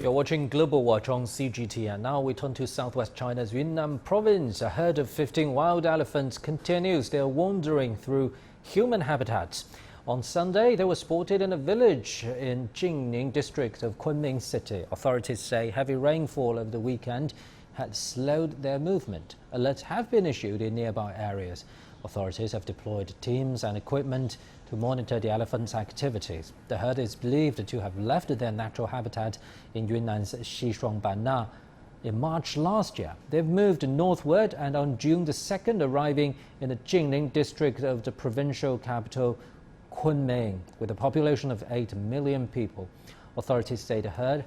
You're watching Global Watch on CGT, and now we turn to southwest China's Yunnan province. A herd of 15 wild elephants continues their wandering through human habitats. On Sunday, they were spotted in a village in Kunming district of Kunming city. Authorities say heavy rainfall over the weekend had slowed their movement. Alerts have been issued in nearby areas. Authorities have deployed teams and equipment to monitor the elephants' activities. The herd is believed to have left their natural habitat in Yunnan's Xishuangbanna in March last year. They've moved northward and on June the 2nd arriving in the Jingling district of the provincial capital Kunming, with a population of 8 million people. Authorities say the herd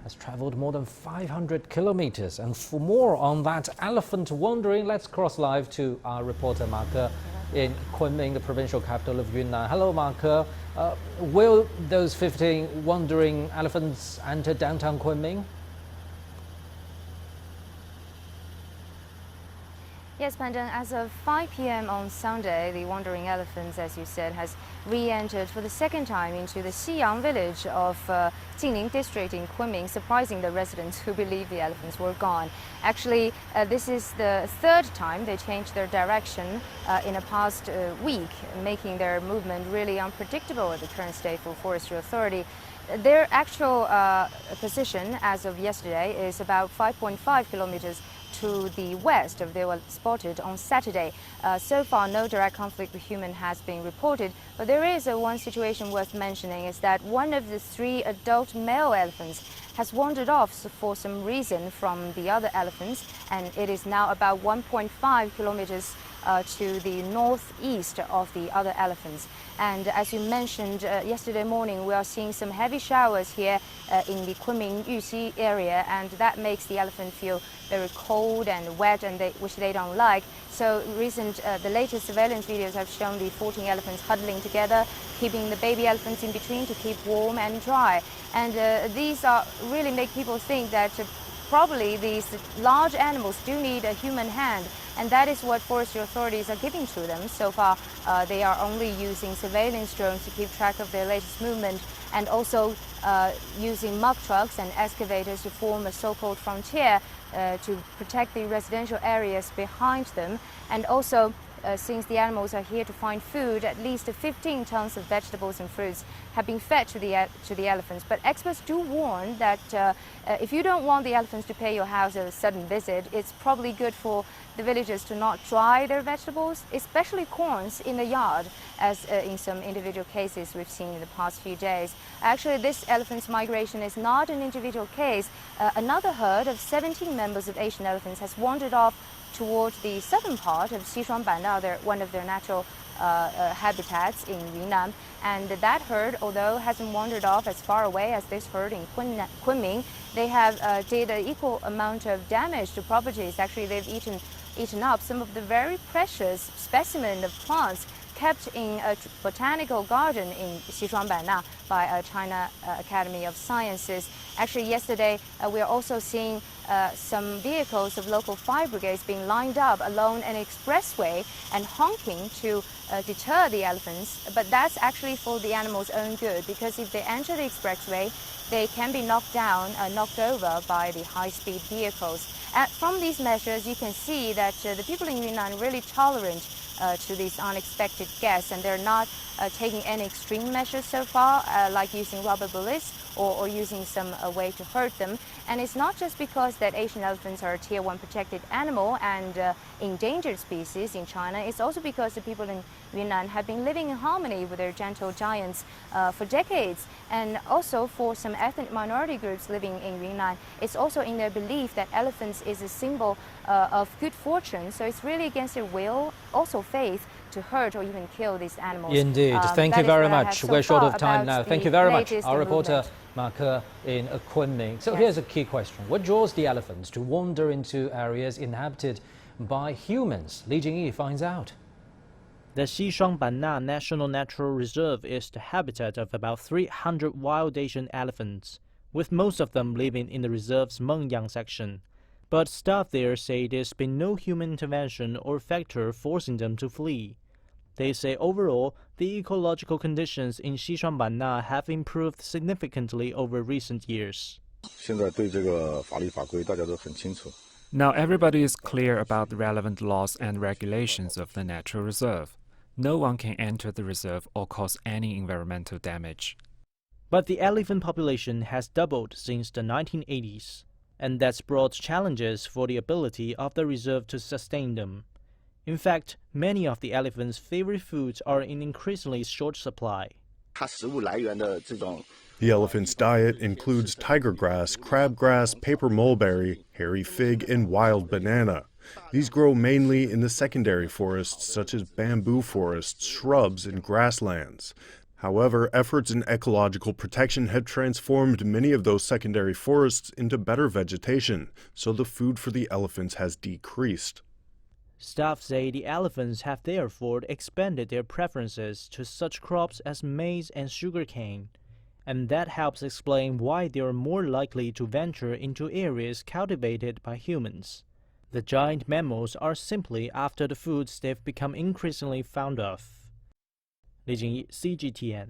has travelled more than 500 kilometers. And for more on that elephant wandering, let's cross live to our reporter Ma Ke in Kunming, the provincial capital of Yunnan. Hello, Ma Ke. Will those 15 wandering elephants enter downtown Kunming? Yes, Pandan, as of 5 p.m. on Sunday, the wandering elephants, as you said, has re-entered for the second time into the Xiyang village of Jingling district in Kunming, surprising the residents who believed the elephants were gone. Actually, this is the third time they changed their direction in the past week, making their movement really unpredictable at the current state for Forestry Authority. Their actual position as of yesterday is about 5.5 kilometers to the west of they were spotted on Saturday. So far, no direct conflict with human has been reported, but there is one situation worth mentioning is that one of the 3 adult male elephants has wandered off for some reason from the other elephants, and it is now about 1.5 kilometers to the northeast of the other elephants. And as you mentioned yesterday morning, we are seeing some heavy showers here in the Kunming Yuxi area, and that makes the elephant feel very cold and wet, and which they don't like. So the latest surveillance videos have shown the 14 elephants huddling together, keeping the baby elephants in between to keep warm and dry. And these really make people think that probably these large animals do need a human hand, and that is what forestry authorities are giving to them. So far, they are only using surveillance drones to keep track of their latest movement, and also using muck trucks and excavators to form a so-called frontier to protect the residential areas behind them. And also, since the animals are here to find food, at least 15 tons of vegetables and fruits have been fed to the elephants. But experts do warn that if you don't want the elephants to pay your house a sudden visit, it's probably good for the villagers to not dry their vegetables, especially corns, in the yard, as in some individual cases we've seen in the past few days. Actually, this elephant's migration is not an individual case. Another herd of 17 members of Asian elephants has wandered off towards the southern part of Xishuangbanna, one of their natural habitats in Yunnan. And that herd, although hasn't wandered off as far away as this herd in Kunming, they have did an equal amount of damage to properties. Actually, they've eaten up some of the very precious specimen of plants kept in a botanical garden in Xishuangbanna by China Academy of Sciences. Actually, yesterday we are also seeing some vehicles of local fire brigades being lined up along an expressway and honking to deter the elephants. But that's actually for the animals' own good, because if they enter the expressway, they can be knocked down, knocked over by the high-speed vehicles. From these measures, you can see that the people in Yunnan are really tolerant to these unexpected guests, and they're not taking any extreme measures so far, like using rubber bullets or using some way to hurt them. And it's not just because that Asian elephants are a Tier 1 protected animal and endangered species in China. It's also because the people in Yunnan have been living in harmony with their gentle giants for decades. And also for some ethnic minority groups living in Yunnan, it's also in their belief that elephants is a symbol of good fortune. So it's really against their will, also faith, to hurt or even kill these animals. Indeed. Thank you very much. We're short of time now. Thank you very much. Our reporter Ma Ke in Kunming. So here's a key question. What draws the elephants to wander into areas inhabited by humans? Li Jingyi finds out. The Xishuangbanna National Natural Reserve is the habitat of about 300 wild Asian elephants, with most of them living in the reserve's Mengyang section. But staff there say there's been no human intervention or factor forcing them to flee. They say overall, the ecological conditions in Xishuangbanna have improved significantly over recent years. 现在对这个法律法规大家都很清楚。 Now everybody is clear about the relevant laws and regulations of the natural reserve. No one can enter the reserve or cause any environmental damage. But the elephant population has doubled since the 1980s, and that's brought challenges for the ability of the reserve to sustain them. In fact, many of the elephants' favorite foods are in increasingly short supply. 它食物来源的这种 The elephant's diet includes tiger grass, crabgrass, paper mulberry, hairy fig, and wild banana. These grow mainly in the secondary forests such as bamboo forests, shrubs, and grasslands. However, efforts in ecological protection have transformed many of those secondary forests into better vegetation, so the food for the elephants has decreased. Staff say the elephants have therefore expanded their preferences to such crops as maize and sugarcane, and that helps explain why they are more likely to venture into areas cultivated by humans. The giant mammals are simply after the foods they've become increasingly fond of. 李景一 CGTN